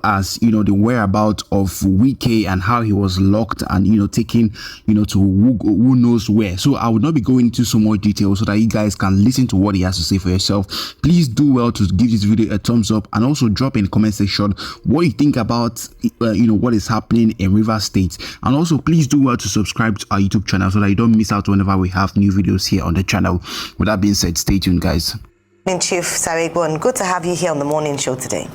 as the whereabouts of Wike and how he was locked and taken to who knows where. So I will not be going into so much detail so that you guys can listen to what he has to say for yourself. Please do well to give this video a thumbs up and also drop in the comment section what you think about what is happening in Rivers State, and also please do well to subscribe to our YouTube channel so that you don't miss out whenever we have new videos here on the channel. With that being said, stay tuned, guys. Chief Sarigwon, good to have you here on the morning show today.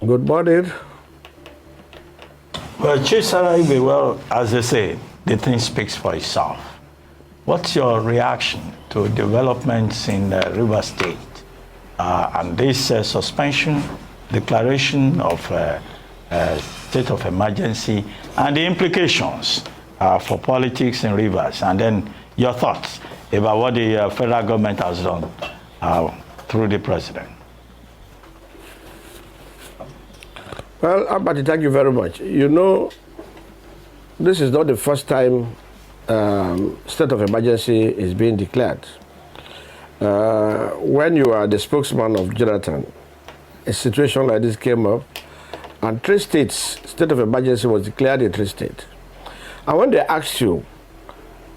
Good morning. Well, Chief Sarigwe, well, as they say, the thing speaks for itself. What's your reaction to developments in Rivers State and this suspension, declaration of state of emergency, and the implications for politics in Rivers, and then your thoughts about what the federal government has done through the president? Well, Abati, thank you very much. You know, this is not the first time state of emergency is being declared. When you are the spokesman of Jonathan, a situation like this came up, and 3 states, state of emergency was declared in 3 states. And when they asked you,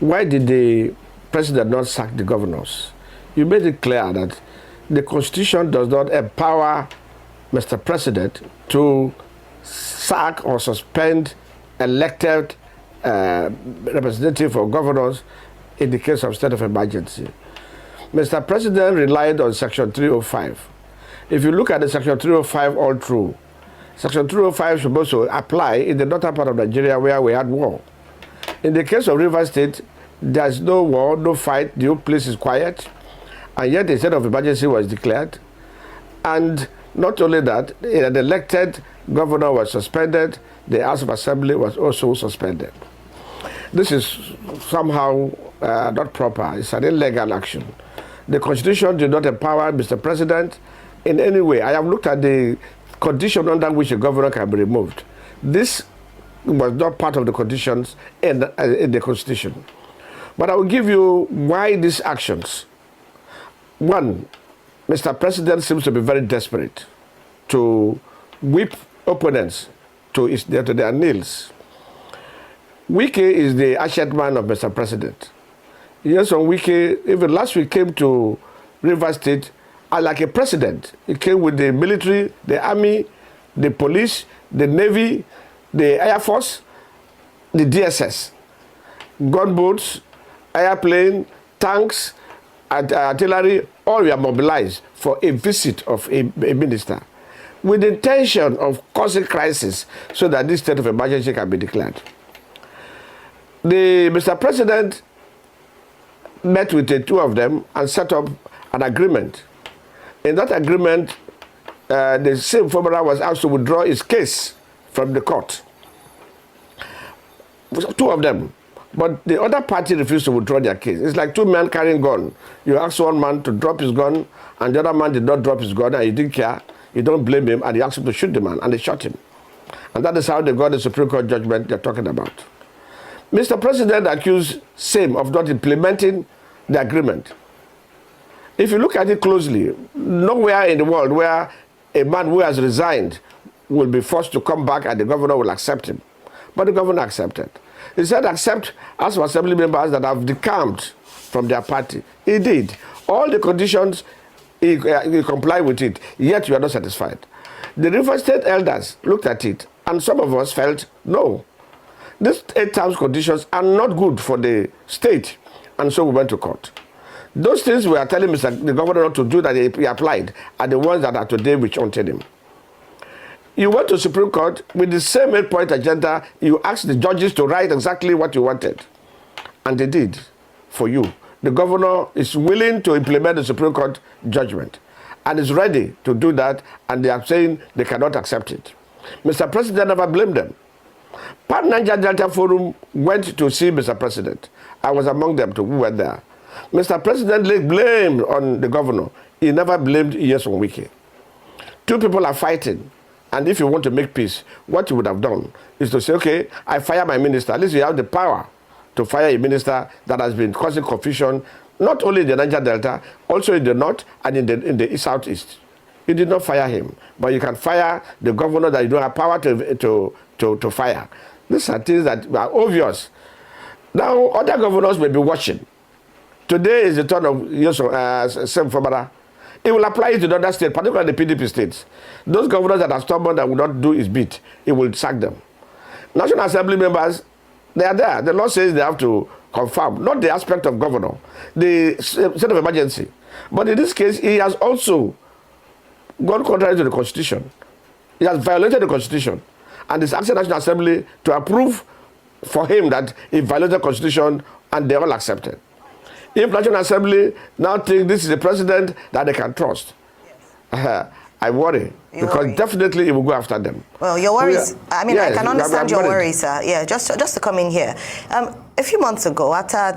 why did the president not sack the governors? You made it clear that the Constitution does not empower Mr. President to sack or suspend elected representative or governors in the case of state of emergency. Mr. President relied on Section 305. If you look at the Section 305 all through, Section 305 is supposed to apply in the northern part of Nigeria where we had war. In the case of Rivers State, there's no war, no fight, the whole place is quiet, and yet the state of emergency was declared. And not only that, an elected governor was suspended, the House of Assembly was also suspended. This is somehow not proper. It's an illegal action. The Constitution did not empower Mr. President in any way. I have looked at the condition under which a governor can be removed. This was not part of the conditions in the Constitution. But I will give you why these actions. One, Mr. President seems to be very desperate to whip opponents to their knees. Wike is the asset man of Mr. President. Yes, on Wike, even last week came to Rivers State like a president. He came with the military, the army, the police, the navy, the air force, the DSS, gunboats, airplane, tanks, artillery, all were mobilized for a visit of a minister with the intention of causing crisis so that this state of emergency can be declared. Mr. President met with the 2 of them and set up an agreement. In that agreement, the same Fubara was asked to withdraw his case from the court. 2 of them. But the other party refused to withdraw their case. It's like 2 men carrying gun. You ask one man to drop his gun, and the other man did not drop his gun, and he didn't care. You don't blame him, and he asked him to shoot the man, and they shot him. And that is how they got the Supreme Court judgment they're talking about. Mr. President accused SAME of not implementing the agreement. If you look at it closely, nowhere in the world where a man who has resigned will be forced to come back and the governor will accept him. But the governor accepted. He said, accept House of Assembly members that have decamped from their party. He did. All the conditions, he complied with it, yet you are not satisfied. The River State elders looked at it, and some of us felt, no, these 8 terms conditions are not good for the state, and so we went to court. Those things we are telling the governor not to do that he applied are the ones that are today which haunted him. You went to Supreme Court with the same 8-point agenda. You asked the judges to write exactly what you wanted. And they did for you. The governor is willing to implement the Supreme Court judgment and is ready to do that, and they are saying they cannot accept it. Mr. President never blamed them. Pan Niger Delta Forum went to see Mr. President. I was among them who were there. Mr. President laid blame on the governor. He never blamed Iyesun Wike. 2 people are fighting. And if you want to make peace, what you would have done is to say, okay, I fire my minister. At least you have the power to fire a minister that has been causing confusion, not only in the Niger Delta, also in the north and in the southeast. You did not fire him, but you can fire the governor that you don't have power to fire. These are things that are obvious. Now, other governors may be watching. Today is the turn of Fubara. It will apply it to the other states, particularly the PDP states. Those governors that are stubborn that will not do his bit, it will sack them. National Assembly members, they are there. The law says they have to confirm, not the aspect of governor, the state of emergency. But in this case, he has also gone contrary to the Constitution. He has violated the Constitution and is asking the National Assembly to approve for him that he violated the Constitution, and they all accepted. If National Assembly now think this is the president that they can trust, I worry, because definitely it will go after them. Well, your worries, I mean, yes, I can understand your worries, sir. Yeah, just to come in here. A few months ago, after